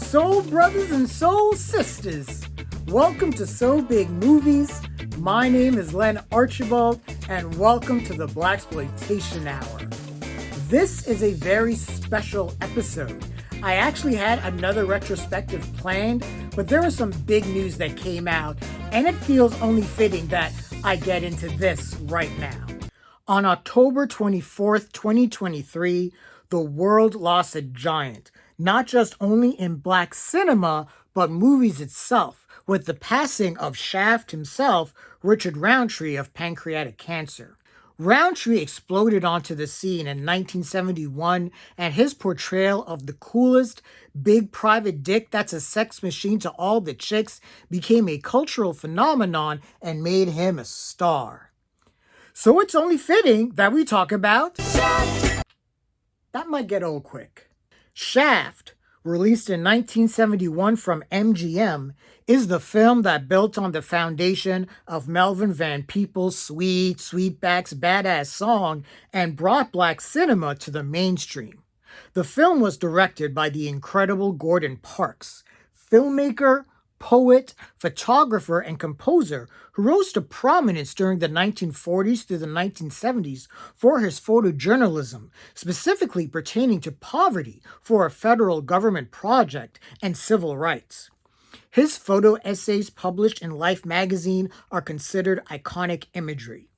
Soul brothers and soul sisters, welcome to So Big Movies. My name is Len Archibald, and welcome to the Blaxploitation Hour. This is a very special episode. I actually had another retrospective planned, but there was some big news that came out, and it feels only fitting that I get into this right now. On October 24th, 2023, the world lost a giant, not just only in black cinema, but movies itself, with the passing of Shaft himself, Richard Roundtree, of pancreatic cancer. Roundtree exploded onto the scene in 1971, and his portrayal of the coolest, big private dick that's a sex machine to all the chicks became a cultural phenomenon and made him a star. So it's only fitting that we talk about Shaft. That might get old quick. Shaft, released in 1971 from MGM, is the film that built on the foundation of Melvin Van Peebles' Sweet Sweetback's badass song and brought black cinema to the mainstream. The film was directed by the incredible Gordon Parks, filmmaker, poet, photographer, and composer who rose to prominence during the 1940s through the 1970s for his photojournalism, specifically pertaining to poverty for a federal government project and civil rights. His photo essays published in Life magazine are considered iconic imagery.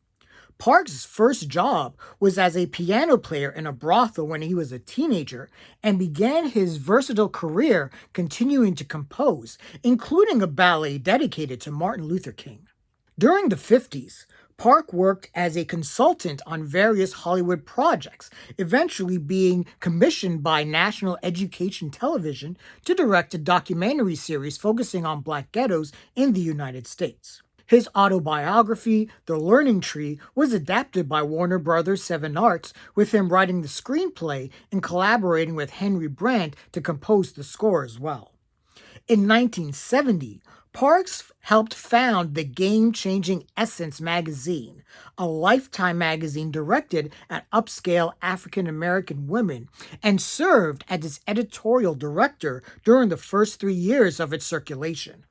Parks' first job was as a piano player in a brothel when he was a teenager and began his versatile career continuing to compose, including a ballet dedicated to Martin Luther King. During the 50s, Park worked as a consultant on various Hollywood projects, eventually being commissioned by National Education Television to direct a documentary series focusing on black ghettos in the United States. His autobiography, The Learning Tree, was adapted by Warner Brothers 7 Arts, with him writing the screenplay and collaborating with Henry Brandt to compose the score as well. In 1970, Parks helped found the game-changing Essence magazine, a Lifetime magazine directed at upscale African-American women, and served as its editorial director during the first 3 years of its circulation.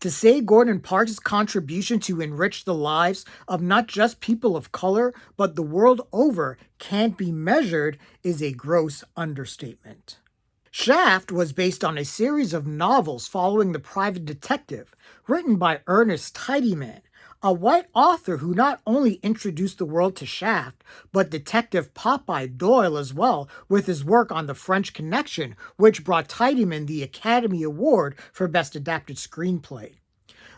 To say Gordon Parks' contribution to enrich the lives of not just people of color, but the world over can't be measured is a gross understatement. Shaft was based on a series of novels following the private detective, written by Ernest Tidyman, a white author who not only introduced the world to Shaft, but Detective Popeye Doyle as well, with his work on The French Connection, which brought Tidyman the Academy Award for Best Adapted Screenplay.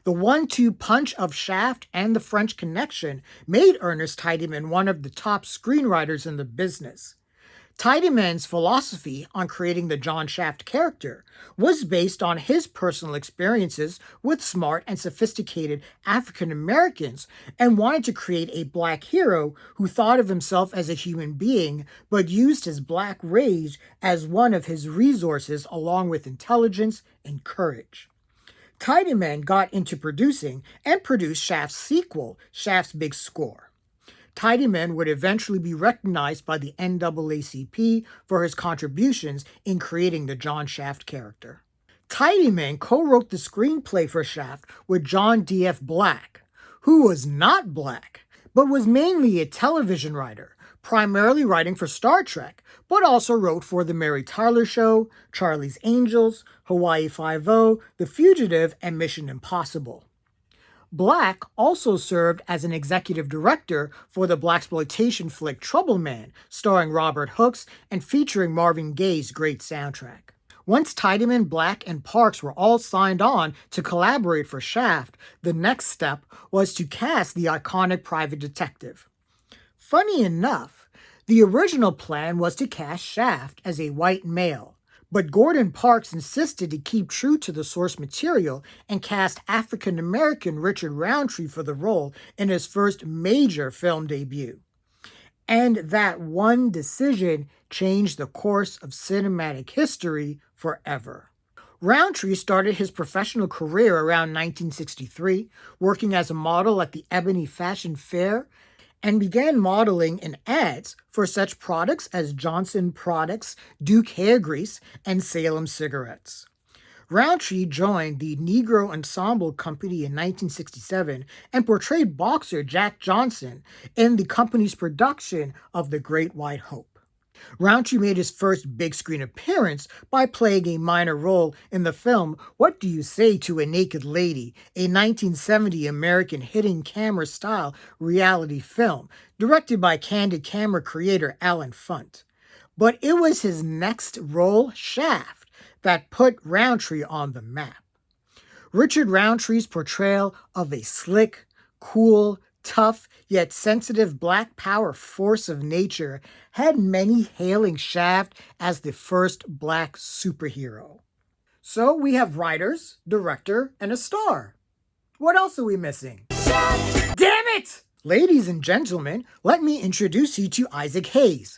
The 1-2 punch of Shaft and The French Connection made Ernest Tidyman one of the top screenwriters in the business. Tidyman's philosophy on creating the John Shaft character was based on his personal experiences with smart and sophisticated African Americans and wanted to create a black hero who thought of himself as a human being but used his black rage as one of his resources along with intelligence and courage. Tidyman got into producing and produced Shaft's sequel, Shaft's Big Score. Tidyman would eventually be recognized by the NAACP for his contributions in creating the John Shaft character. Tidyman co-wrote the screenplay for Shaft with John D.F. Black, who was not black, but was mainly a television writer, primarily writing for Star Trek, but also wrote for The Mary Tyler Show, Charlie's Angels, Hawaii Five-0, The Fugitive, and Mission Impossible. Black also served as an executive director for the blaxploitation flick Trouble Man, starring Robert Hooks and featuring Marvin Gaye's great soundtrack. Once Tidyman, Black, and Parks were all signed on to collaborate for Shaft, the next step was to cast the iconic private detective. Funny enough, the original plan was to cast Shaft as a white male, but Gordon Parks insisted to keep true to the source material and cast African-American Richard Roundtree for the role in his first major film debut. And that one decision changed the course of cinematic history forever. Roundtree started his professional career around 1963, working as a model at the Ebony Fashion Fair, and began modeling in ads for such products as Johnson Products, Duke Hair Grease, and Salem Cigarettes. Roundtree joined the Negro Ensemble Company in 1967 and portrayed boxer Jack Johnson in the company's production of The Great White Hope. Roundtree made his first big screen appearance by playing a minor role in the film What Do You Say to a Naked Lady, a 1970 American hidden camera style reality film directed by Candid Camera creator Alan Funt. But it was his next role, Shaft, that put Roundtree on the map. Richard Roundtree's portrayal of a slick, cool, tough, yet sensitive black power force of nature had many hailing Shaft as the first black superhero. So we have writers, director, and a star. What else are we missing? Damn it! Ladies and gentlemen, let me introduce you to Issac Hayes.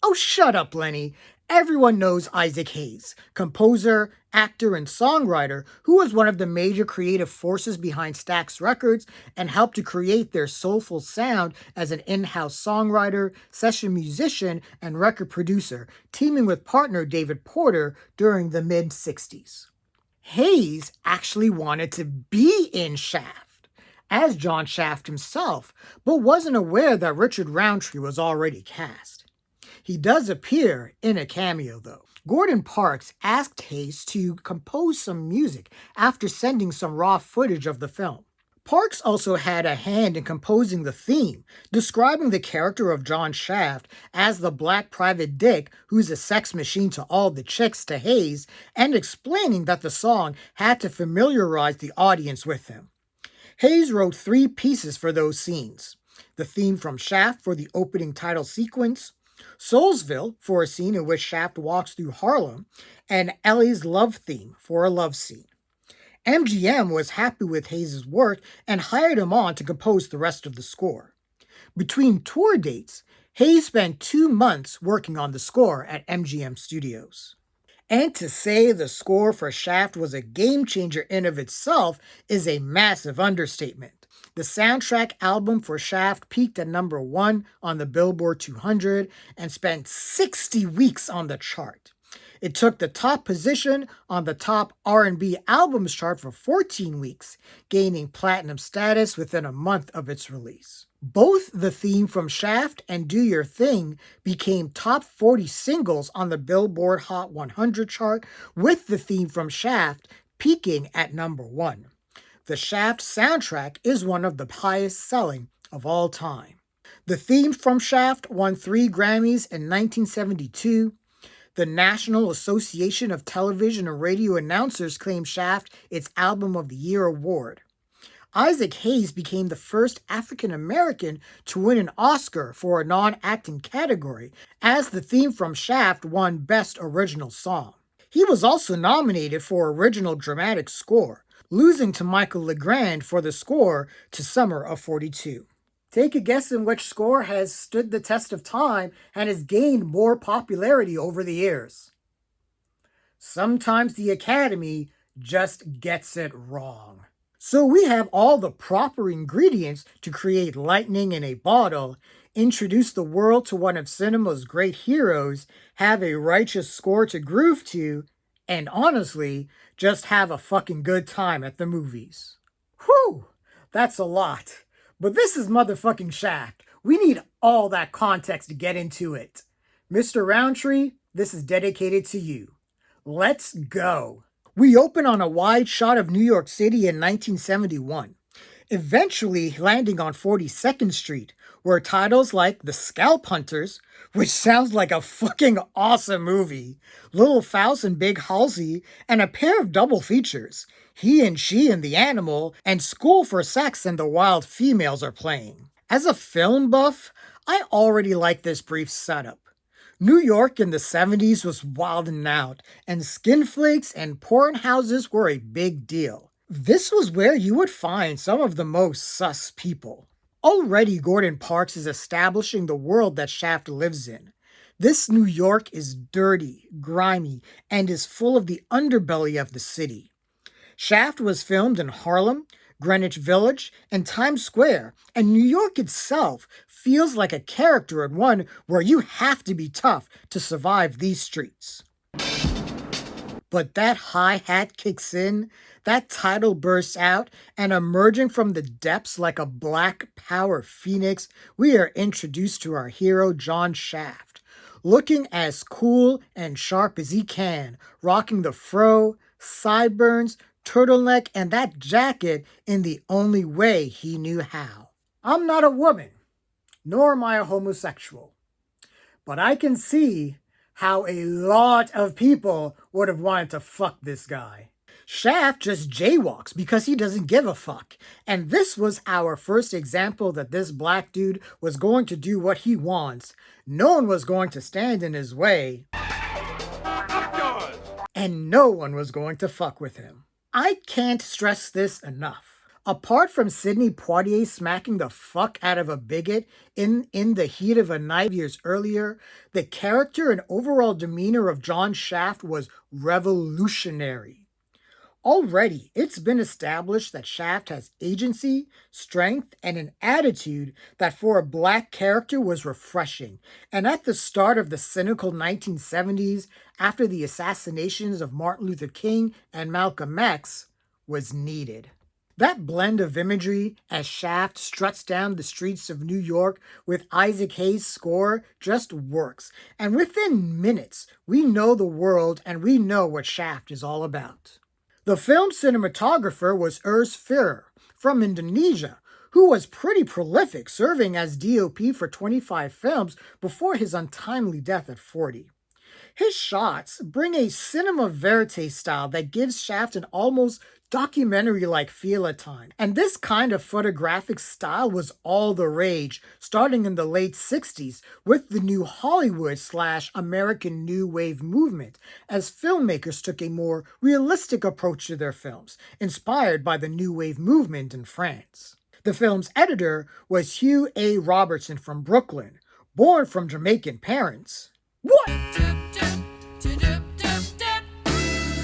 Oh, shut up, Lenny. Everyone knows Issac Hayes, composer, actor, and songwriter who was one of the major creative forces behind Stax Records and helped to create their soulful sound as an in-house songwriter, session musician, and record producer, teaming with partner David Porter during the mid-60s. Hayes actually wanted to be in Shaft, as John Shaft himself, but wasn't aware that Richard Roundtree was already cast. He does appear in a cameo, though. Gordon Parks asked Hayes to compose some music after sending some raw footage of the film. Parks also had a hand in composing the theme, describing the character of John Shaft as the black private dick who's a sex machine to all the chicks to Hayes, and explaining that the song had to familiarize the audience with him. Hayes wrote 3 pieces for those scenes: the theme from Shaft for the opening title sequence, Soulsville for a scene in which Shaft walks through Harlem, and Ellie's love theme for a love scene. MGM was happy with Hayes' work and hired him on to compose the rest of the score. Between tour dates, Hayes spent 2 months working on the score at MGM Studios. And to say the score for Shaft was a game changer in of itself is a massive understatement. The soundtrack album for Shaft peaked at number 1 on the Billboard 200 and spent 60 weeks on the chart. It took the top position on the top R&B albums chart for 14 weeks, gaining platinum status within a month of its release. Both the theme from Shaft and Do Your Thing became top 40 singles on the Billboard Hot 100 chart, with the theme from Shaft peaking at number 1. The Shaft soundtrack is one of the highest selling of all time. The theme from Shaft won 3 Grammys in 1972. The National Association of Television and Radio Announcers claimed Shaft its Album of the Year award. Issac Hayes became the first African American to win an Oscar for a non-acting category, as the theme from Shaft won Best Original Song. He was also nominated for Original Dramatic Score, losing to Michael Legrand for the score to Summer of 42. Take a guess in which score has stood the test of time and has gained more popularity over the years. Sometimes the Academy just gets it wrong. So we have all the proper ingredients to create lightning in a bottle, introduce the world to one of cinema's great heroes, have a righteous score to groove to, and honestly, just have a fucking good time at the movies. Whew, that's a lot. But this is motherfucking Shaft. We need all that context to get into it. Mr. Roundtree, this is dedicated to you. Let's go. We open on a wide shot of New York City in 1971, eventually landing on 42nd Street, where titles like The Scalp Hunters, which sounds like a fucking awesome movie, Little Faust and Big Halsey, and a pair of double features, He and She and the Animal, and School for Sex and the Wild Females are playing. As a film buff, I already like this brief setup. New York in the 70s was wilding out, and skin flakes and porn houses were a big deal. This was where you would find some of the most sus people. Already Gordon Parks is establishing the world that Shaft lives in. This New York is dirty, grimy, and is full of the underbelly of the city. Shaft was filmed in Harlem, Greenwich Village, and Times Square, and New York itself feels like a character and one where you have to be tough to survive these streets. But that hi-hat kicks in, that title bursts out, and emerging from the depths like a black power phoenix, we are introduced to our hero John Shaft, looking as cool and sharp as he can, rocking the fro, sideburns, turtleneck, and that jacket in the only way he knew how. I'm not a woman, nor am I a homosexual, but I can see how a lot of people would have wanted to fuck this guy. Shaft just jaywalks because he doesn't give a fuck. And this was our first example that this black dude was going to do what he wants. No one was going to stand in his way. And no one was going to fuck with him. I can't stress this enough. Apart from Sidney Poitier smacking the fuck out of a bigot in the heat of a night years earlier, the character and overall demeanor of John Shaft was revolutionary. Already, it's been established that Shaft has agency, strength, and an attitude that for a black character was refreshing, and at the start of the cynical 1970s, after the assassinations of Martin Luther King and Malcolm X, was needed. That blend of imagery as Shaft struts down the streets of New York with Issac Hayes' score just works, and within minutes, we know the world and we know what Shaft is all about. The film's cinematographer was Urs Firer from Indonesia, who was pretty prolific, serving as DOP for 25 films before his untimely death at 40. His shots bring a cinema verite style that gives Shaft an almost documentary-like feel at times. And this kind of photographic style was all the rage, starting in the late 60s with the new Hollywood/American New Wave movement, as filmmakers took a more realistic approach to their films, inspired by the New Wave movement in France. The film's editor was Hugh A. Robertson from Brooklyn, born from Jamaican parents. What?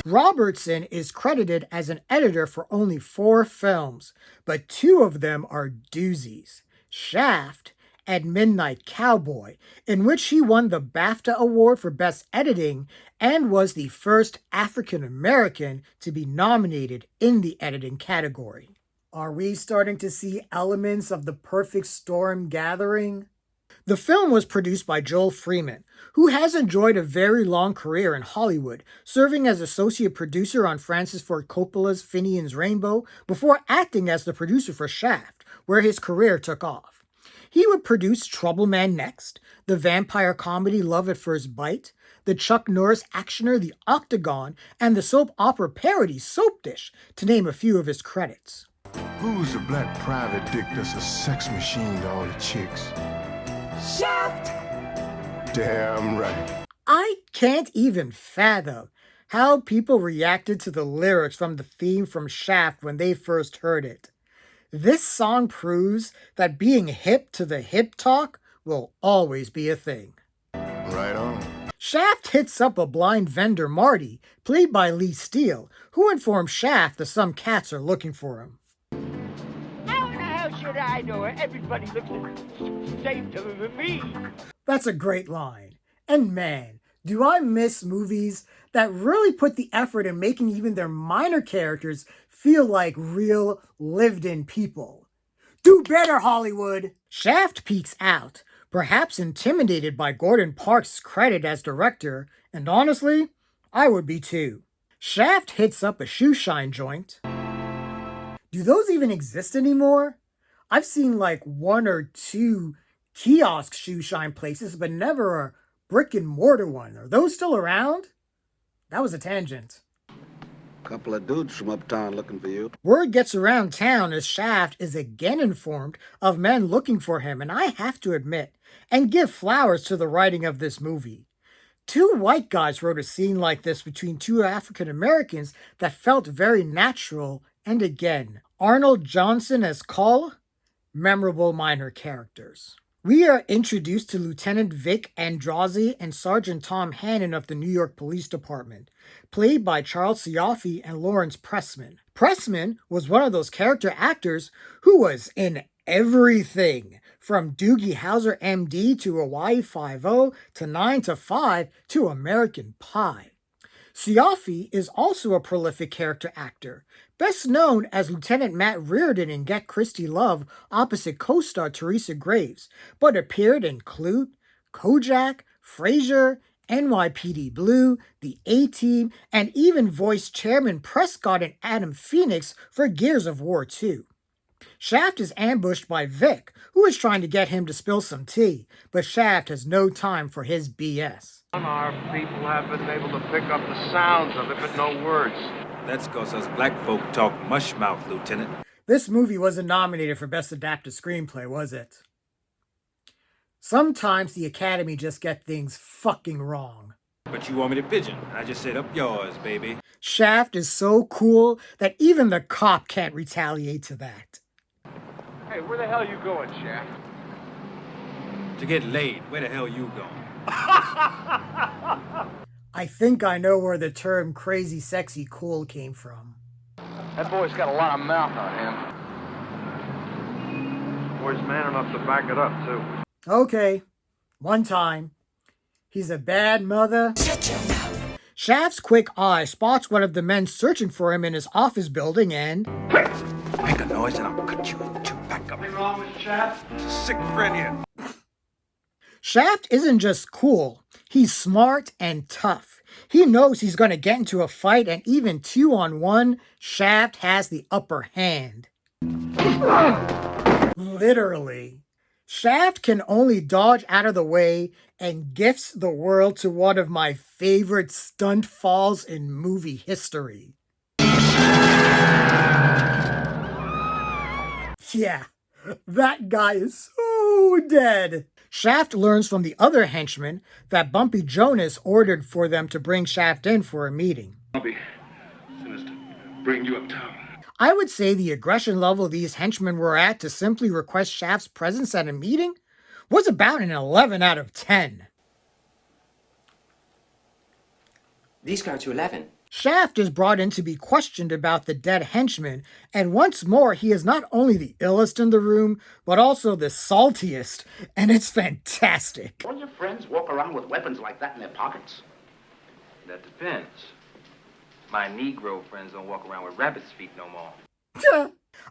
Robertson is credited as an editor for only 4 films, but 2 of them are doozies: Shaft and Midnight Cowboy, in which he won the BAFTA Award for Best Editing and was the first African American to be nominated in the editing category. Are we starting to see elements of the perfect storm gathering? The film was produced by Joel Freeman, who has enjoyed a very long career in Hollywood, serving as associate producer on Francis Ford Coppola's Finian's Rainbow before acting as the producer for Shaft, where his career took off. He would produce Trouble Man Next, the vampire comedy Love at First Bite, the Chuck Norris actioner The Octagon, and the soap opera parody Soap Dish, to name a few of his credits. Who's the black private dick that's a sex machine to all the chicks? Shaft! Damn right. I can't even fathom how people reacted to the lyrics from the theme from Shaft when they first heard it. This song proves that being hip to the hip talk will always be a thing. Right on. Shaft hits up a blind vendor, Marty, played by Lee Steele, who informs Shaft that some cats are looking for him. How the hell should I know it? Everybody looks the same to me. That's a great line. And man, do I miss movies that really put the effort in making even their minor characters feel like real, lived-in people. Do better, Hollywood! Shaft peeks out, perhaps intimidated by Gordon Parks' credit as director, and honestly, I would be too. Shaft hits up a shoe shine joint. Do those even exist anymore? I've seen like 1 or 2 kiosk shoe shine places, but never a brick and mortar one. Are those still around? That was a tangent. Couple of dudes from uptown looking for you. Word gets around town as Shaft is again informed of men looking for him, and I have to admit, and give flowers to the writing of this movie. 2 white guys wrote a scene like this between 2 African Americans that felt very natural, and again, Arnold Johnson as Cull, memorable minor characters. We are introduced to Lieutenant Vic Andrazi and Sergeant Tom Hannon of the New York Police Department, played by Charles Ciaffi and Lawrence Pressman. Pressman was one of those character actors who was in everything, from Doogie Howser MD to Hawaii Five-0 to 9 to 5 to American Pie. Suave is also a prolific character actor, best known as Lieutenant Matt Reardon in Get Christie Love opposite co-star Teresa Graves, but appeared in Clute, Kojak, Frasier, NYPD Blue, The A-Team, and even voiced Chairman Prescott and Adam Phoenix for Gears of War 2. Shaft is ambushed by Vic, who is trying to get him to spill some tea, but Shaft has no time for his BS. Our people have been able to pick up the sounds of it, but no words. That's because us black folk talk mushmouth, Lieutenant. This movie wasn't nominated for Best Adapted Screenplay, was it? Sometimes the Academy just get things fucking wrong. But you want me to pigeon? I just said up yours, baby. Shaft is so cool that even the cop can't retaliate to that. Hey, where the hell you going, Shaft? To get laid, where the hell you going? I think I know where the term crazy, sexy, cool came from. That boy's got a lot of mouth on him. Boy's man enough to back it up, too. Okay, one time. He's a bad mother. Shaft's quick eye spots one of the men searching for him in his office building and... Make a noise and I'll cut you in two. Back up. Anything wrong with Shaft? Sick friend here. Shaft isn't just cool, he's smart and tough. He knows he's going to get into a fight, and even 2-on-1, Shaft has the upper hand. Literally. Shaft can only dodge out of the way and gifts the world to one of my favorite stunt falls in movie history. Yeah, that guy is so dead. Shaft learns from the other henchmen that Bumpy Jonas ordered for them to bring Shaft in for a meeting. Bumpy, sinister, bring you uptown. I would say the aggression level these henchmen were at to simply request Shaft's presence at a meeting was about an 11 out of 10. These go to 11. Shaft is brought in to be questioned about the dead henchman, and once more he is not only the illest in the room, but also the saltiest, and it's fantastic. All your friends walk around with weapons like that in their pockets? That depends. My Negro friends don't walk around with rabbit's feet no more.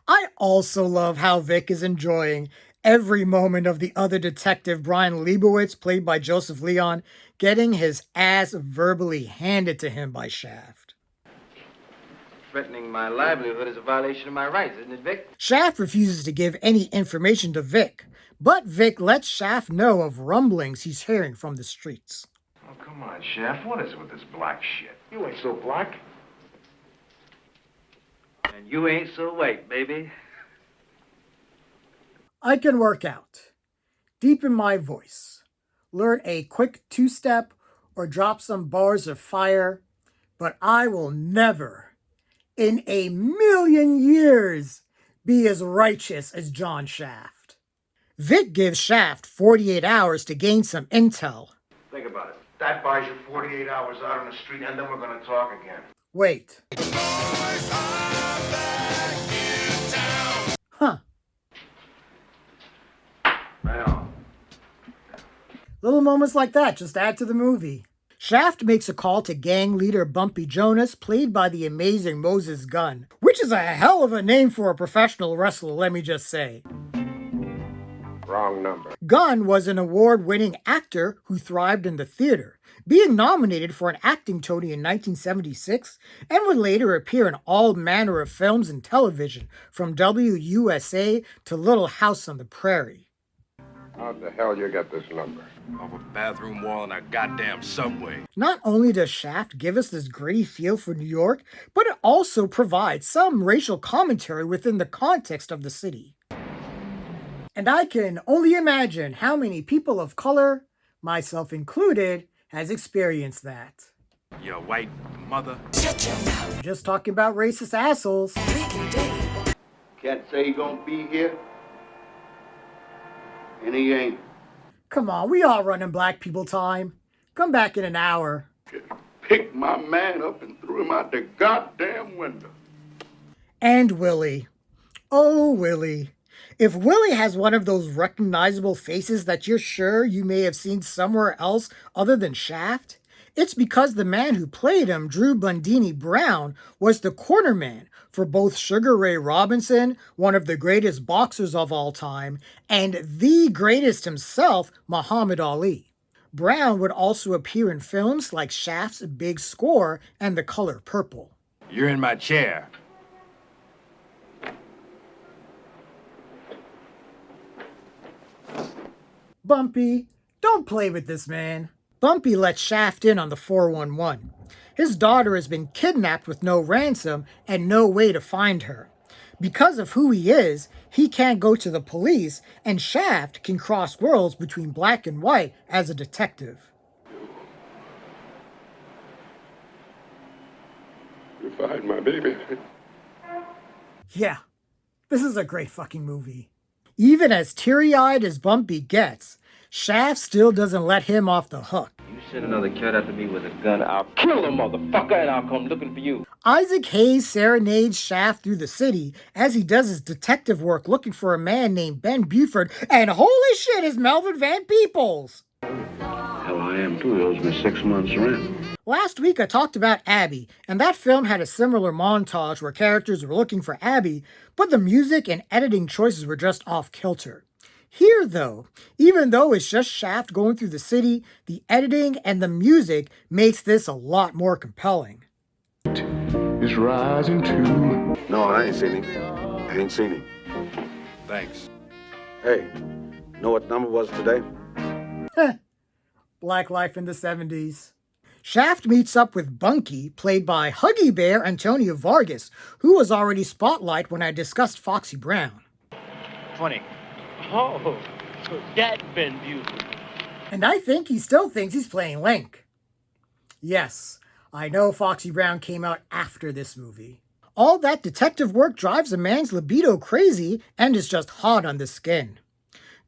I also love how Vic is enjoying every moment of the other detective, Brian Leibowitz, played by Joseph Leon, getting his ass verbally handed to him by Shaft. Threatening my livelihood is a violation of my rights, isn't it, Vic? Shaft refuses to give any information to Vic, but Vic lets Shaft know of rumblings he's hearing from the streets. Oh, come on, Shaft. What is it with this black shit? You ain't so black. And you ain't so white, baby. I can work out, deepen my voice, learn a quick two-step, or drop some bars of fire, but I will never, in a million years, be as righteous as John Shaft. Vic gives Shaft 48 hours to gain some intel. Think about it. That buys you 48 hours out on the street, and then we're gonna talk again. Wait. Huh. Right on. Little moments like that just add to the movie. Shaft makes a call to gang leader Bumpy Jonas, played by the amazing Moses Gunn, which is a hell of a name for a professional wrestler, let me just say. Wrong number. Gunn was an award-winning actor who thrived in the theater, being nominated for an acting Tony in 1976, and would later appear in all manner of films and television, from WUSA to Little House on the Prairie. How the hell you get this number? Off a bathroom wall in a goddamn subway. Not only does Shaft give us this gritty feel for New York, but it also provides some racial commentary within the context of the city. And I can only imagine how many people of color, myself included, has experienced that. You white mother. I'm just talking about racist assholes. Can't say he gonna be here, and he ain't. Come on, we all running black people time. Come back in an hour. Picked my man up and threw him out the goddamn window. And Willie. Oh, Willie. If Willie has one of those recognizable faces that you're sure you may have seen somewhere else other than Shaft, It's because the man who played him, Drew Bundini Brown, was the cornerman for both Sugar Ray Robinson, one of the greatest boxers of all time, and the greatest himself, Muhammad Ali. Brown would also appear in films like Shaft's Big Score and The Color Purple. You're in my chair. Bumpy, don't play with this man. Bumpy lets Shaft in on the 411. His daughter has been kidnapped with no ransom and no way to find her. Because of who he is, he can't go to the police, and Shaft can cross worlds between black and white as a detective. You find my baby. Yeah, this is a great fucking movie. Even as teary-eyed as Bumpy gets, Shaft still doesn't let him off the hook. You send another cat after me with a gun, I'll kill the motherfucker and I'll come looking for you. Issac Hayes serenades Shaft through the city as he does his detective work looking for a man named Ben Buford, and holy shit, is Melvin Van Peebles! Hell, I am too. He owes me 6 months' rent. Last week I talked about Abby, and that film had a similar montage where characters were looking for Abby, but the music and editing choices were just off-kilter. Here, though, even though it's just Shaft going through the city, the editing and the music makes this a lot more compelling. It's rising too. No, I ain't seen him. I ain't seen him. Thanks. Hey, know what number was today? Black life in the 70s. Shaft meets up with Bunky, played by Huggy Bear Antonio Vargas, who was already spotlight when I discussed Foxy Brown. 20. Oh, so that Ben Buford. And I think he still thinks he's playing Link. Yes, I know Foxy Brown came out after this movie. All that detective work drives a man's libido crazy and is just hot on the skin.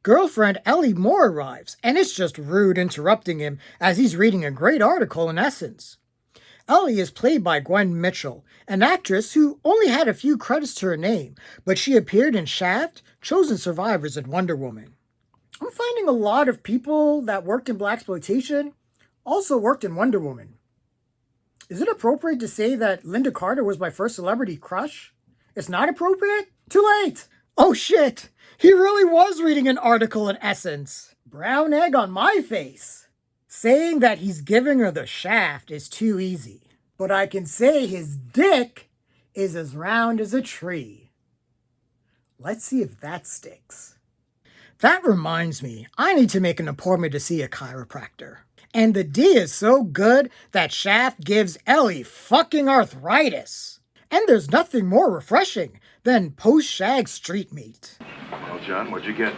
Girlfriend Ellie Moore arrives, and it's just rude interrupting him as he's reading a great article in Essence. Ellie is played by Gwen Mitchell, an actress who only had a few credits to her name, but she appeared in Shaft, Chosen Survivors, and Wonder Woman. I'm finding a lot of people that worked in Blaxploitation also worked in Wonder Woman. Is it appropriate to say that Linda Carter was my first celebrity crush? It's not appropriate? Too late! Oh shit! He really was reading an article in Essence. Brown egg on my face. Saying that he's giving her the shaft is too easy. But I can say his dick is as round as a tree. Let's see if that sticks. That reminds me, I need to make an appointment to see a chiropractor. And the D is so good that Shaft gives Ellie fucking arthritis. And there's nothing more refreshing than post-shag street meat. Well, John, what'd you get?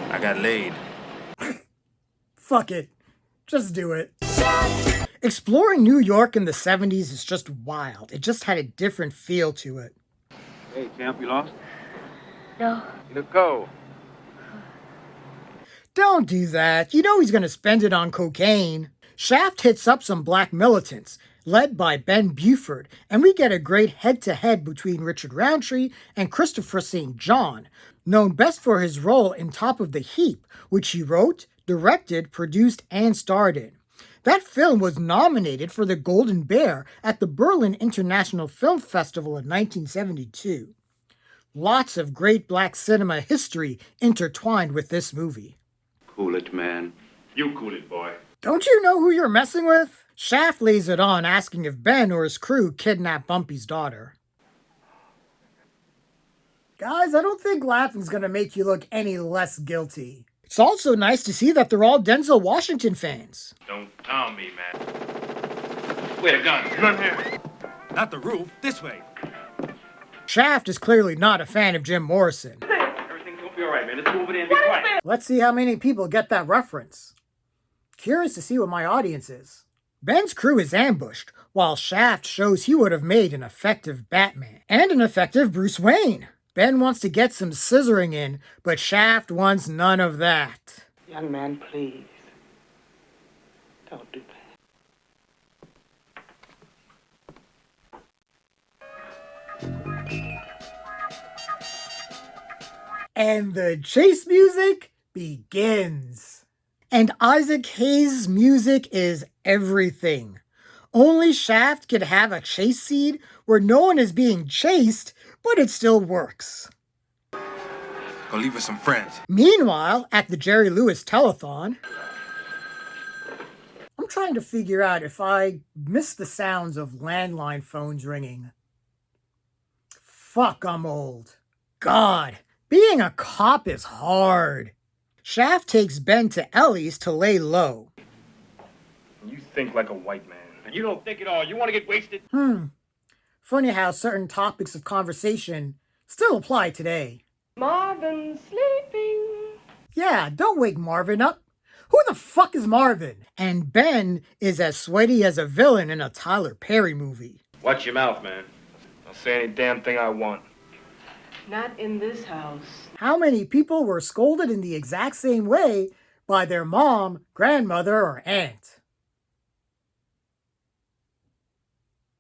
I got laid. Fuck it. Just do it. Exploring New York in the 70s is just wild. It just had a different feel to it. Hey, champ, you lost? You look cold. Don't do that. You know he's gonna spend it on cocaine. Shaft hits up some black militants, led by Ben Buford, and we get a great head-to-head between Richard Roundtree and Christopher St. John, known best for his role in Top of the Heap, which he wrote, directed, produced, and starred in. That film was nominated for the Golden Bear at the Berlin International Film Festival in 1972. Lots of great black cinema history intertwined with this movie. Cool it, man. You cool it, boy. Don't you know who you're messing with? Shaft lays it on, asking if Ben or his crew kidnapped Bumpy's daughter. Guys, I don't think laughing's gonna make you look any less guilty. It's also nice to see that they're all Denzel Washington fans. Don't tell me, man. Where the gun? Gun here. Not the roof. This way. Shaft is clearly not a fan of Jim Morrison. Everything's gonna be alright, man. Let's go over there and be quiet. Let's see how many people get that reference. Curious to see what my audience is. Ben's crew is ambushed, while Shaft shows he would have made an effective Batman and an effective Bruce Wayne. Ben wants to get some scissoring in, but Shaft wants none of that. Young man, please. Don't do that. And the chase music begins. And Issac Hayes' music is everything. Only Shaft could have a chase scene where no one is being chased, but it still works. Go leave with some friends. Meanwhile, at the Jerry Lewis telethon, I'm trying to figure out if I missed the sounds of landline phones ringing. Fuck, I'm old. God, being a cop is hard. Shaft takes Ben to Ellie's to lay low. You think like a white man. And you don't think at all. You want to get wasted? Funny how certain topics of conversation still apply today. Marvin's sleeping. Yeah, don't wake Marvin up. Who the fuck is Marvin? And Ben is as sweaty as a villain in a Tyler Perry movie. Watch your mouth, man. I'll say any damn thing I want. Not in this house. How many people were scolded in the exact same way by their mom, grandmother, or aunt?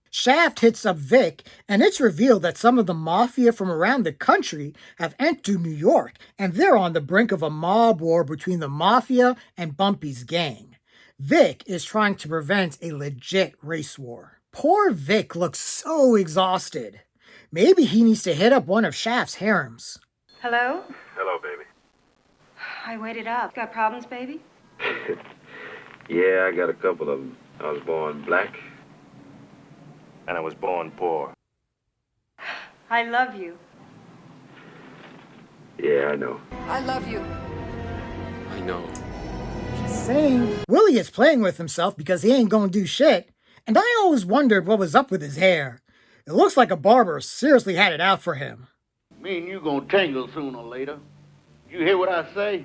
Shaft hits up Vic, and it's revealed that some of the mafia from around the country have entered New York, and they're on the brink of a mob war between the mafia and Bumpy's gang. Vic is trying to prevent a legit race war. Poor Vic looks so exhausted. Maybe he needs to hit up one of Shaft's harems. Hello? Hello, baby. I waited up. Got problems, baby? Yeah, I got a couple of them. I was born black. And I was born poor. I love you. Yeah, I know. I love you. I know. Just saying. Willie is playing with himself because he ain't gonna do shit, and I always wondered what was up with his hair. It looks like a barber seriously had it out for him. Me and you gonna tangle sooner or later. You hear what I say?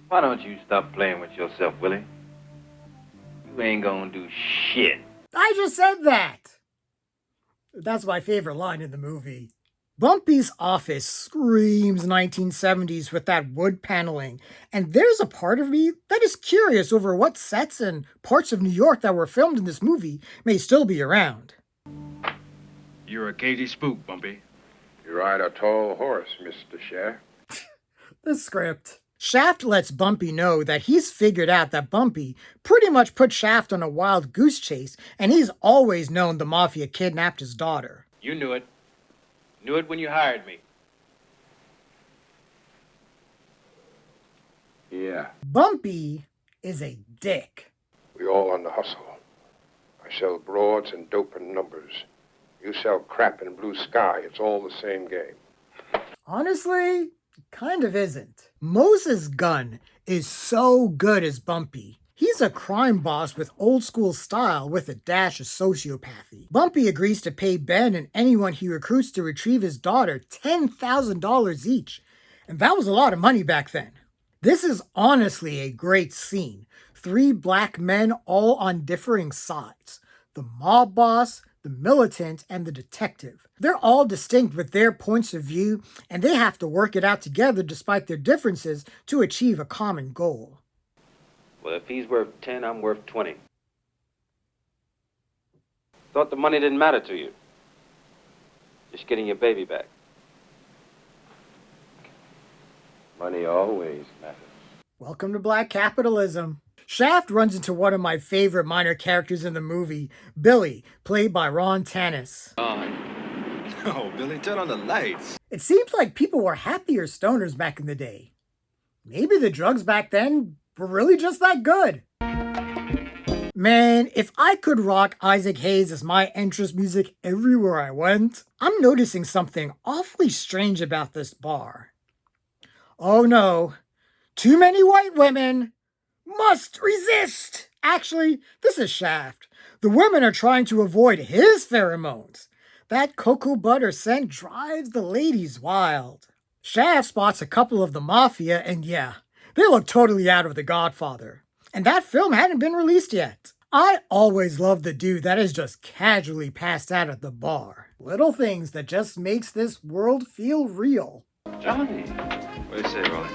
Why don't you stop playing with yourself, Willie? You ain't gonna do shit. I just said that! That's my favorite line in the movie. Bumpy's office screams 1970s with that wood paneling, and there's a part of me that is curious over what sets and parts of New York that were filmed in this movie may still be around. You're a cagey spook, Bumpy. You ride a tall horse, Mr. Shaft. The script. Shaft lets Bumpy know that he's figured out that Bumpy pretty much put Shaft on a wild goose chase, and he's always known the mafia kidnapped his daughter. You knew it. Knew it when you hired me. Yeah, Bumpy is a dick. we all on the hustle. I sell broads and dope in numbers. You sell crap in blue sky. It's all the same game. Honestly, it kind of isn't. Moses Gunn is so good as Bumpy. He's a crime boss with old school style with a dash of sociopathy. Bumpy agrees to pay Ben and anyone he recruits to retrieve his daughter $10,000 each. And that was a lot of money back then. This is honestly a great scene. 3 black men all on differing sides. The mob boss, the militant, and the detective. They're all distinct with their points of view, and they have to work it out together despite their differences to achieve a common goal. Well, if he's worth 10, I'm worth 20. Thought the money didn't matter to you. Just getting your baby back. Money always matters. Welcome to Black Capitalism. Shaft runs into one of my favorite minor characters in the movie, Billy, played by Ron Tannis. Oh, Billy, turn on the lights. It seems like people were happier stoners back in the day. Maybe the drugs back then were really just that good. Man, if I could rock Issac Hayes as my entrance music everywhere I went, I'm noticing something awfully strange about this bar. Oh no, too many white women must resist. Actually, this is Shaft. The women are trying to avoid his pheromones. That cocoa butter scent drives the ladies wild. Shaft spots a couple of the mafia, and yeah, they look totally out of The Godfather. And that film hadn't been released yet. I always love the dude that is just casually passed out at the bar. Little things that just makes this world feel real. Johnny. What do you say, Rolly?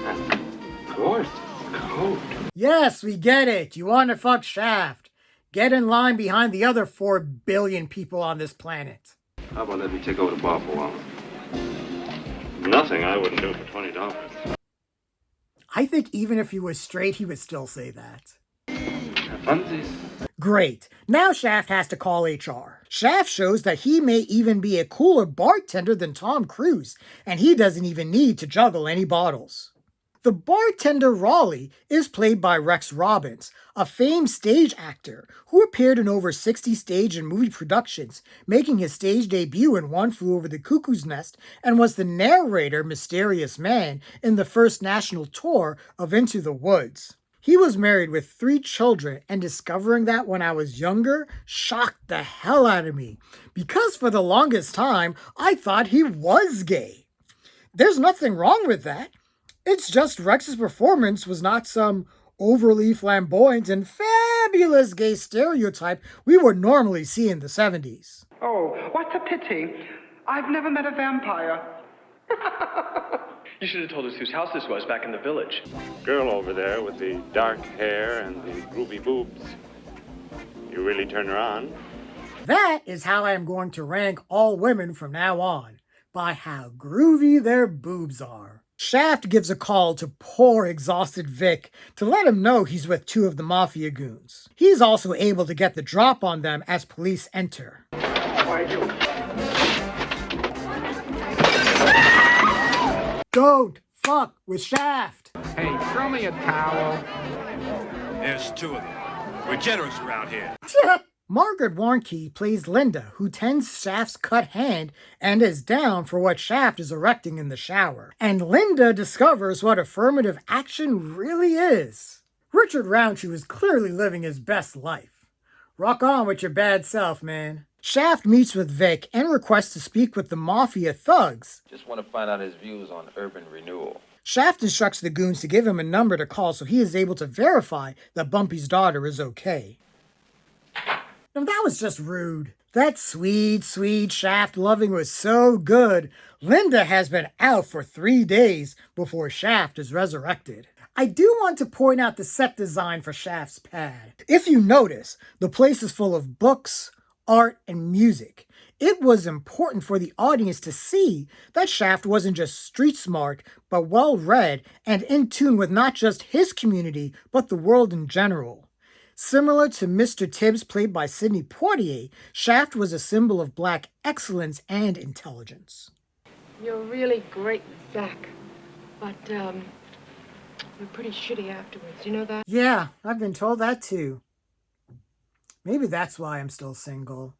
Good coat. Yes, we get it. You want to fuck Shaft. Get in line behind the other 4 billion people on this planet. How about let me take over the bar for a while? Nothing I wouldn't do for $20. I I think even if he was straight, he would still say that. Funsies. Great. Now Shaft has to call HR. Shaft shows that he may even be a cooler bartender than Tom Cruise, and he doesn't even need to juggle any bottles. The bartender Raleigh is played by Rex Robbins, a famed stage actor who appeared in over 60 stage and movie productions, making his stage debut in One Flew Over the Cuckoo's Nest, and was the narrator Mysterious Man in the first national tour of Into the Woods. He was married with 3 children, and discovering that when I was younger shocked the hell out of me, because for the longest time I thought he was gay. There's nothing wrong with that. It's just Rex's performance was not some overly flamboyant and fabulous gay stereotype we would normally see in the 70s. Oh, what a pity. I've never met a vampire. You should have told us whose house this was back in the village. Girl over there with the dark hair and the groovy boobs. You really turn her on? That is how I am going to rank all women from now on, by how groovy their boobs are. Shaft gives a call to poor, exhausted Vic to let him know he's with 2 of the mafia goons. He's also able to get the drop on them as police enter. Don't fuck with Shaft! Hey, throw me a towel. There's 2 of them. We're generous around here. Margaret Warnke plays Linda, who tends Shaft's cut hand and is down for what Shaft is erecting in the shower. And Linda discovers what affirmative action really is. Richard Roundtree was clearly living his best life. Rock on with your bad self, man. Shaft meets with Vic and requests to speak with the mafia thugs. Just want to find out his views on urban renewal. Shaft instructs the goons to give him a number to call so he is able to verify that Bumpy's daughter is okay. Now that was just rude. That sweet, sweet Shaft loving was so good. Linda has been out for 3 days before Shaft is resurrected. I do want to point out the set design for Shaft's pad. If you notice, the place is full of books, art, and music. It was important for the audience to see that Shaft wasn't just street smart, but well-read and in tune with not just his community, but the world in general. Similar to Mr. Tibbs, played by Sidney Poitier, Shaft was a symbol of black excellence and intelligence. You're really great, Zach. But, you're pretty shitty afterwards. You know that? Yeah, I've been told that too. Maybe that's why I'm still single.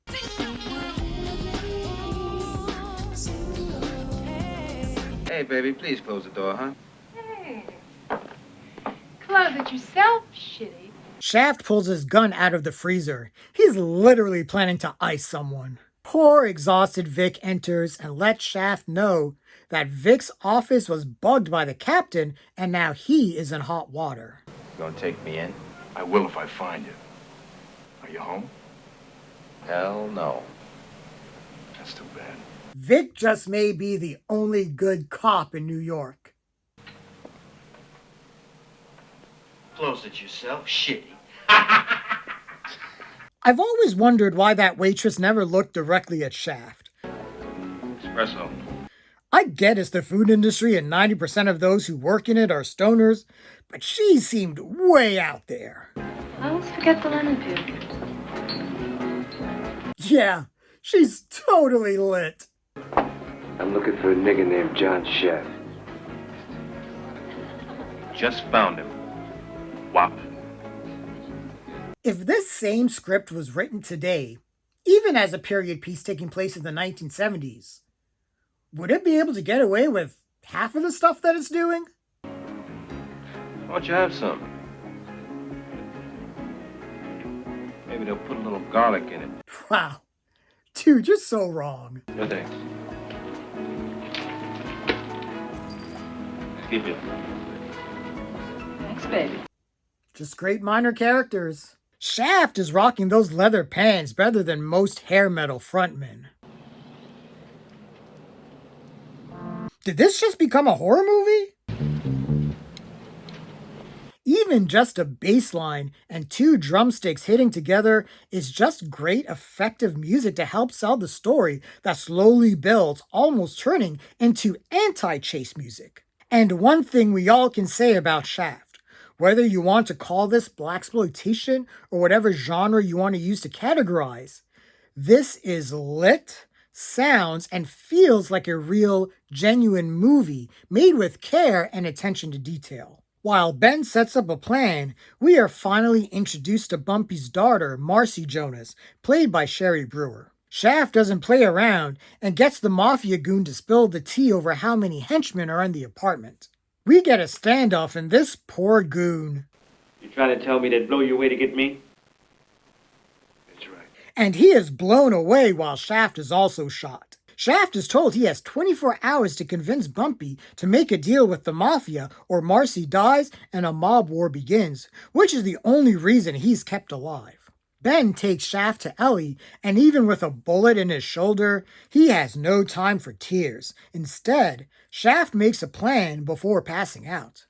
Hey, baby, please close the door, huh? Hey. Close it yourself, shitty. Shaft pulls his gun out of the freezer. He's literally planning to ice someone. Poor, exhausted Vic enters and lets Shaft know that Vic's office was bugged by the captain and now he is in hot water. You gonna take me in? I will if I find you. Are you home? Hell no. That's too bad. Vic just may be the only good cop in New York. Close it yourself, shitty. I've always wondered why that waitress never looked directly at Shaft. Espresso. I get it's the food industry and 90% of those who work in it are stoners, but she seemed way out there. I always forget the lemon peel. Yeah, she's totally lit. I'm looking for a nigger named John Shaft. Just found him. Wop. If this same script was written today, even as a period piece taking place in the 1970s, would it be able to get away with half of the stuff that it's doing? Why don't you have some? Maybe they'll put a little garlic in it. Wow. Dude, you're so wrong. No thanks. Keep it. Thanks, baby. Just great minor characters. Shaft is rocking those leather pants better than most hair metal frontmen. Did this just become a horror movie? Even just a bass line and 2 drumsticks hitting together is just great effective music to help sell the story that slowly builds, almost turning into anti-chase music. And one thing we all can say about Shaft, whether you want to call this blaxploitation or whatever genre you want to use to categorize, this is lit, sounds, and feels like a real, genuine movie made with care and attention to detail. While Ben sets up a plan, we are finally introduced to Bumpy's daughter, Marcy Jonas, played by Sherry Brewer. Shaft doesn't play around and gets the mafia goon to spill the tea over how many henchmen are in the apartment. We get a standoff and this poor goon. You trying to tell me they'd blow your way to get me? And he is blown away while Shaft is also shot. Shaft is told he has 24 hours to convince Bumpy to make a deal with the mafia or Marcy dies and a mob war begins, which is the only reason he's kept alive. Ben takes Shaft to Ellie, and even with a bullet in his shoulder, he has no time for tears. Instead, Shaft makes a plan before passing out.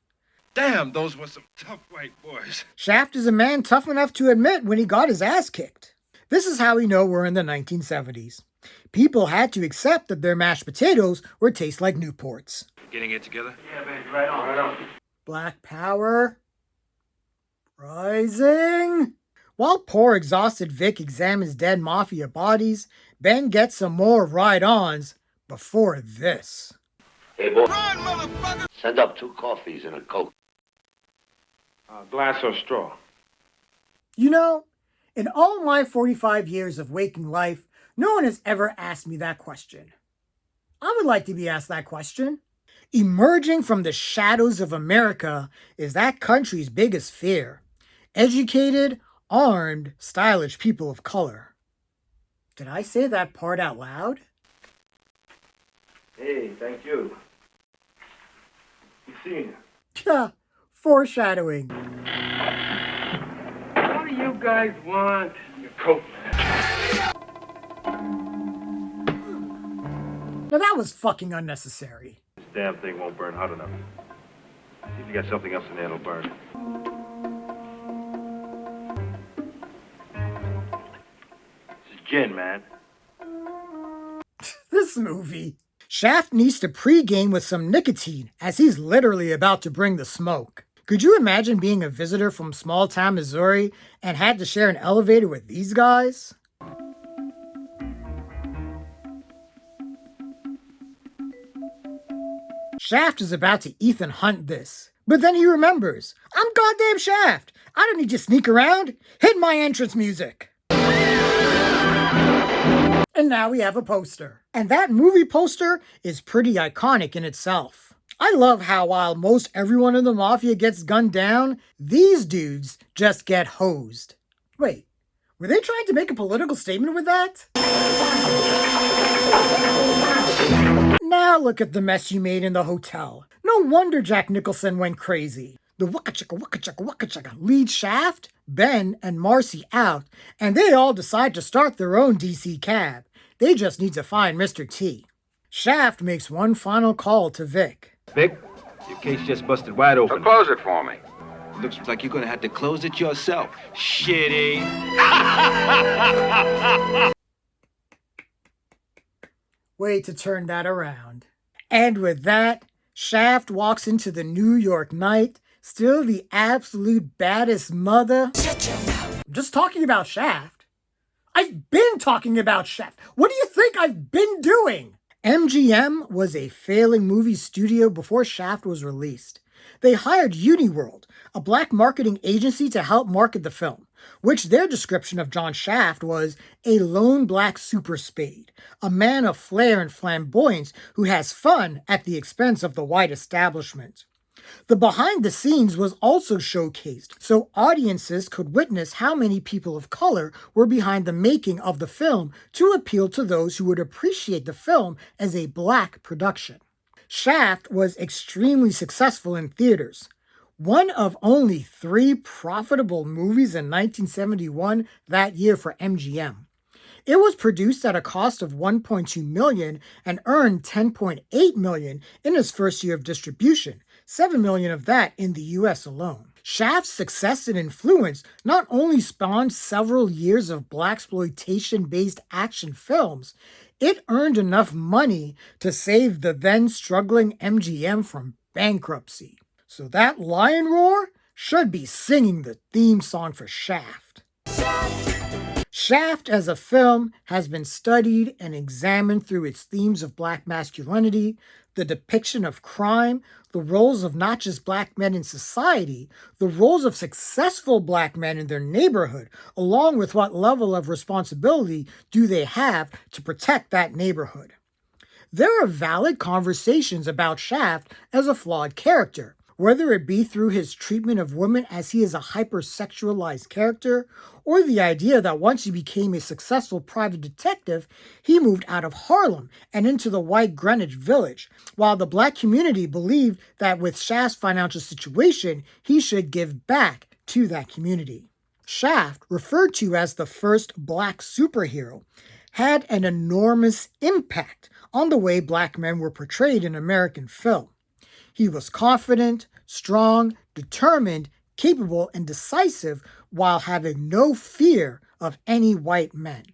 Damn, those were some tough white boys. Shaft is a man tough enough to admit when he got his ass kicked. This is how we know we're in the 1970s. People had to accept that their mashed potatoes would taste like Newports. Getting it together? Yeah, baby, right on, right on. Black power rising. While poor exhausted Vic examines dead mafia bodies, Ben gets some more ride-ons before this. Hey, boy. Run, motherfucker! Send up 2 coffees and a Coke. Glass or straw? You know, in all my 45 years of waking life, no one has ever asked me that question. I would like to be asked that question. Emerging from the shadows of America is that country's biggest fear. Educated, armed, stylish people of color. Did I say that part out loud? Hey, thank you. You seen it? Yeah, foreshadowing. What do you guys want? Your coat, Now that was fucking unnecessary. This damn thing won't burn hot enough. See if you got something else in there that'll burn. This is gin, man. This movie. Shaft needs to pregame with some nicotine as he's literally about to bring the smoke. Could you imagine being a visitor from small-town Missouri and had to share an elevator with these guys? Shaft is about to Ethan Hunt this, but then he remembers, I'm goddamn Shaft. I don't need to sneak around. Hit my entrance music. And now we have a poster. And that movie poster is pretty iconic in itself. I love how while most everyone in the mafia gets gunned down, these dudes just get hosed. Wait, were they trying to make a political statement with that? Now look at the mess you made in the hotel. No wonder Jack Nicholson went crazy. The waka-chaka lead Shaft, Ben, and Marcy out, and they all decide to start their own DC cab. They just need to find Mr. T. Shaft makes one final call to Vic. Vic, your case just busted wide open. So close it for me. Looks like you're gonna have to close it yourself. Shitty. Way to turn that around. And with that, Shaft walks into the New York night, still the absolute baddest mother. I'm just talking about Shaft. I've been talking about Shaft. What do you think I've been doing? MGM was a failing movie studio before Shaft was released. They hired Uniworld, a black marketing agency, to help market the film, which their description of John Shaft was a lone black super spade, a man of flair and flamboyance who has fun at the expense of the white establishment. The behind the scenes was also showcased, so audiences could witness how many people of color were behind the making of the film to appeal to those who would appreciate the film as a black production. Shaft was extremely successful in theaters. One of only 3 profitable movies in 1971 that year for MGM. It was produced at a cost of $1.2 million and earned $10.8 million in its first year of distribution, $7 million of that in the US alone. Shaft's success and influence not only spawned several years of blaxploitation-based action films, it earned enough money to save the then struggling MGM from bankruptcy. So that lion roar should be singing the theme song for Shaft. Shaft as a film has been studied and examined through its themes of black masculinity, the depiction of crime, the roles of not just black men in society, the roles of successful black men in their neighborhood, along with what level of responsibility do they have to protect that neighborhood. There are valid conversations about Shaft as a flawed character, whether it be through his treatment of women as he is a hypersexualized character, or the idea that once he became a successful private detective, he moved out of Harlem and into the white Greenwich Village, while the black community believed that with Shaft's financial situation, he should give back to that community. Shaft, referred to as the first black superhero, had an enormous impact on the way black men were portrayed in American film. He was confident, strong, determined, capable, and decisive while having no fear of any white men.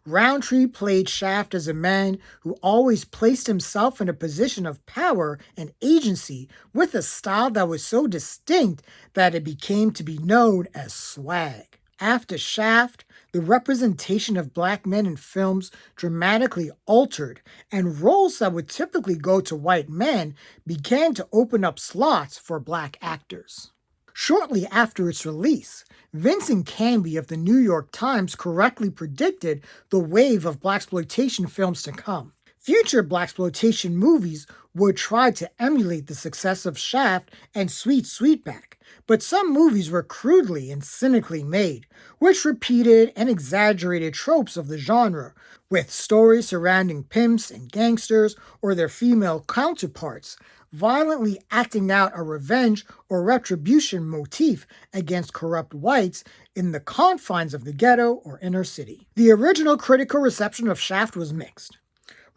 Roundtree played Shaft as a man who always placed himself in a position of power and agency with a style that was so distinct that it became to be known as swag. After Shaft, the representation of black men in films dramatically altered, and roles that would typically go to white men began to open up slots for black actors. Shortly after its release, Vincent Canby of the New York Times correctly predicted the wave of blaxploitation films to come. Future blaxploitation movies would try to emulate the success of Shaft and Sweet Sweetback, but some movies were crudely and cynically made, which repeated and exaggerated tropes of the genre, with stories surrounding pimps and gangsters or their female counterparts, violently acting out a revenge or retribution motif against corrupt whites in the confines of the ghetto or inner city. The original critical reception of Shaft was mixed.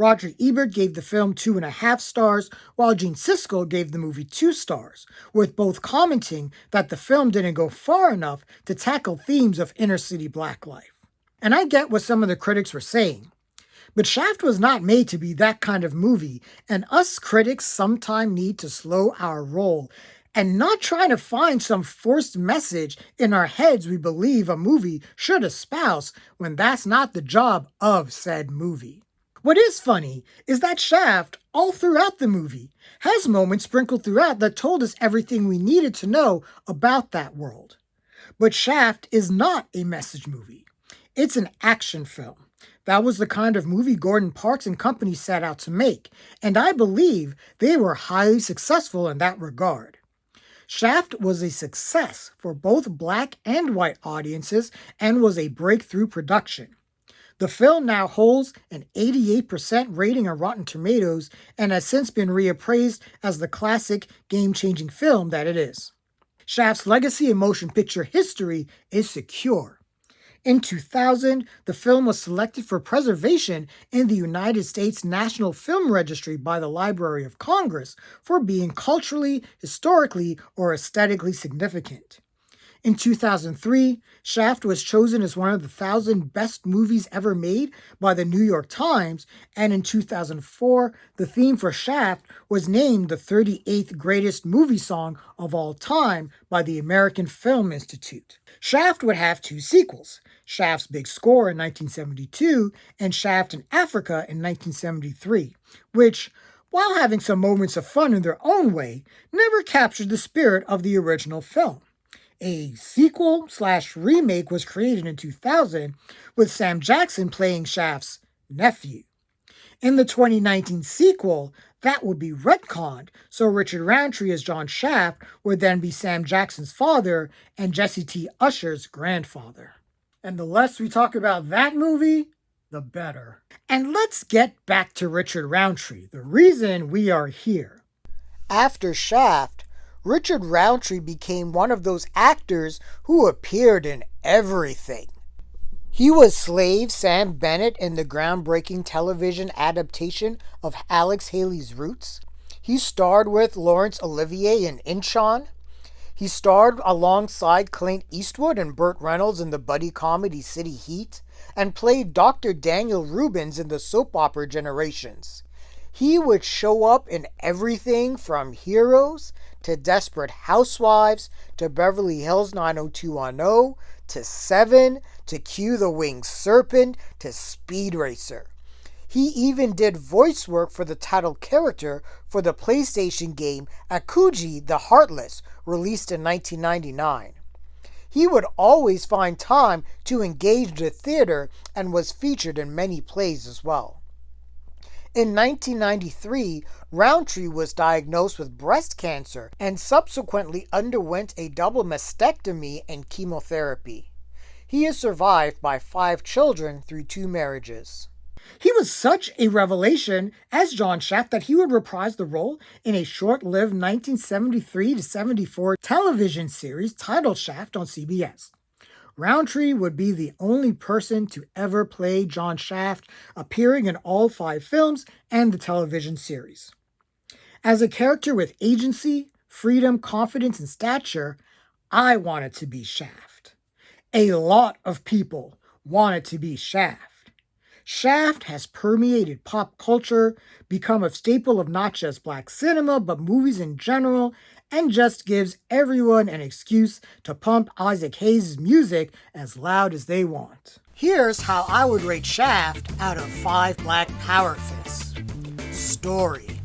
Roger Ebert gave the film 2.5 stars, while Gene Siskel gave the movie 2 stars, with both commenting that the film didn't go far enough to tackle themes of inner-city black life. And I get what some of the critics were saying, but Shaft was not made to be that kind of movie, and us critics sometimes need to slow our roll and not try to find some forced message in our heads we believe a movie should espouse when that's not the job of said movie. What is funny is that Shaft, all throughout the movie, has moments sprinkled throughout that told us everything we needed to know about that world. But Shaft is not a message movie. It's an action film. That was the kind of movie Gordon Parks and company set out to make, and I believe they were highly successful in that regard. Shaft was a success for both black and white audiences and was a breakthrough production. The film now holds an 88% rating on Rotten Tomatoes and has since been reappraised as the classic, game-changing film that it is. Shaft's legacy in motion picture history is secure. In 2000, the film was selected for preservation in the United States National Film Registry by the Library of Congress for being culturally, historically, or aesthetically significant. In 2003, Shaft was chosen as one of the 1,000 best movies ever made by the New York Times, and in 2004, the theme for Shaft was named the 38th greatest movie song of all time by the American Film Institute. Shaft would have 2 sequels, Shaft's Big Score in 1972 and Shaft in Africa in 1973, which, while having some moments of fun in their own way, never captured the spirit of the original film. A sequel/remake was created in 2000 with Sam Jackson playing Shaft's nephew. In the 2019 sequel, that would be retconned, so Richard Roundtree as John Shaft would then be Sam Jackson's father and Jesse T. Usher's grandfather. And the less we talk about that movie, the better. And let's get back to Richard Roundtree, the reason we are here. After Shaft, Richard Roundtree became one of those actors who appeared in everything. He was Slave Sam Bennett in the groundbreaking television adaptation of Alex Haley's Roots. He starred with Laurence Olivier in Inchon. He starred alongside Clint Eastwood and Burt Reynolds in the buddy comedy City Heat, and played Dr. Daniel Rubens in the soap opera Generations. He would show up in everything from Heroes to Desperate Housewives to Beverly Hills 90210 to Seven to Q the Winged Serpent to Speed Racer. He even did voice work for the title character for the PlayStation game Akuji the Heartless, released in 1999. He would always find time to engage the theater and was featured in many plays as well. In 1993, Roundtree was diagnosed with breast cancer and subsequently underwent a double mastectomy and chemotherapy. He is survived by 5 children through 2 marriages. He was such a revelation as John Shaft that he would reprise the role in a short-lived 1973-74 television series titled Shaft on CBS. Roundtree would be the only person to ever play John Shaft, appearing in all 5 films and the television series. As a character with agency, freedom, confidence, and stature, I wanted to be Shaft. A lot of people wanted to be Shaft. Shaft has permeated pop culture, become a staple of not just black cinema, but movies in general, and just gives everyone an excuse to pump Issac Hayes' music as loud as they want. Here's how I would rate Shaft out of 5 Black Power fists. Story: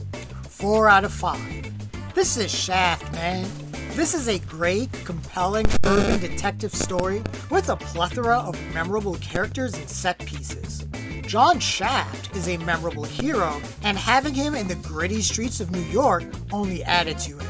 4 out of 5. This is Shaft, man. This is a great, compelling, urban detective story with a plethora of memorable characters and set pieces. John Shaft is a memorable hero, and having him in the gritty streets of New York only added to it.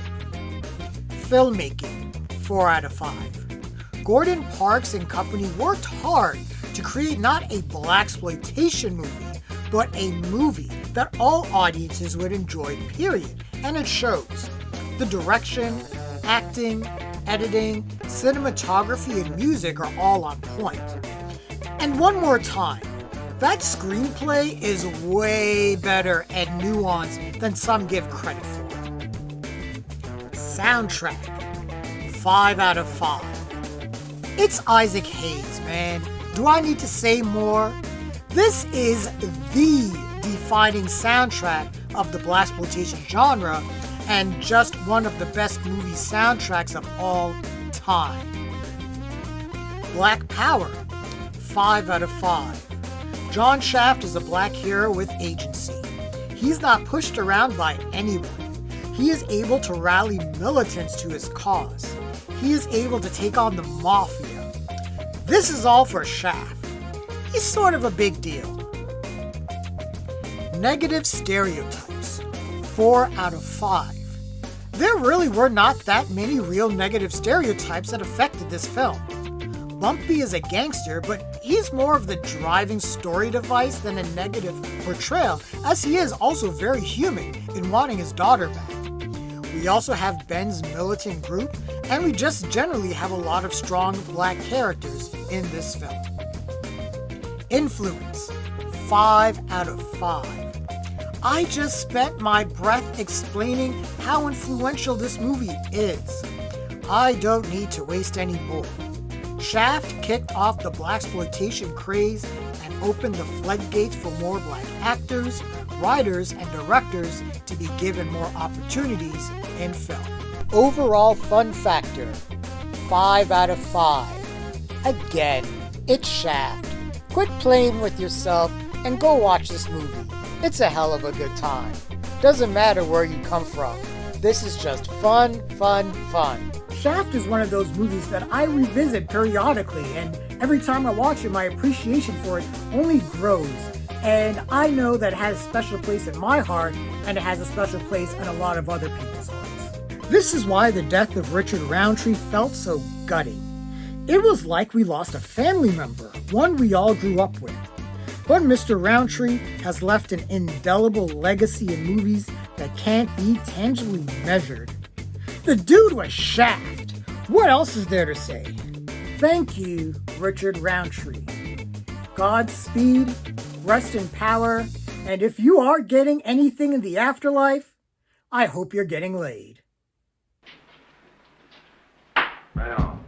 Filmmaking: 4 out of 5. Gordon Parks and company worked hard to create not a blaxploitation movie, but a movie that all audiences would enjoy, period, and it shows. The direction, acting, editing, cinematography, and music are all on point. And one more time, that screenplay is way better and nuanced than some give credit for. Soundtrack: 5 out of 5. It's Issac Hayes, man. Do I need to say more? This is the defining soundtrack of the blaxploitation genre and just one of the best movie soundtracks of all time. Black Power: 5 out of 5. John Shaft is a black hero with agency. He's not pushed around by anyone. He is able to rally militants to his cause. He is able to take on the mafia. This is all for Shaft. He's sort of a big deal. Negative stereotypes: 4 out of 5. There really were not that many real negative stereotypes that affected this film. Bumpy is a gangster, but he's more of the driving story device than a negative portrayal, as he is also very human in wanting his daughter back. We also have Ben's militant group, and we just generally have a lot of strong black characters in this film. Influence: 5 out of 5. I just spent my breath explaining how influential this movie is. I don't need to waste any more. Shaft kicked off the blaxploitation craze and opened the floodgates for more black actors, writers, and directors to be given more opportunities in film. Overall fun factor: 5 out of 5. Again, it's Shaft. Quit playing with yourself and go watch this movie. It's a hell of a good time. Doesn't matter where you come from. This is just fun, fun, fun. Shaft is one of those movies that I revisit periodically, and every time I watch it, my appreciation for it only grows. And I know that it has a special place in my heart, and it has a special place in a lot of other people's hearts. This is why the death of Richard Roundtree felt so gutting. It was like we lost a family member, one we all grew up with. But Mr. Roundtree has left an indelible legacy in movies that can't be tangibly measured. The dude was Shaft. What else is there to say? Thank you, Richard Roundtree. Godspeed, rest in power, and if you are getting anything in the afterlife, I hope you're getting laid. Right on.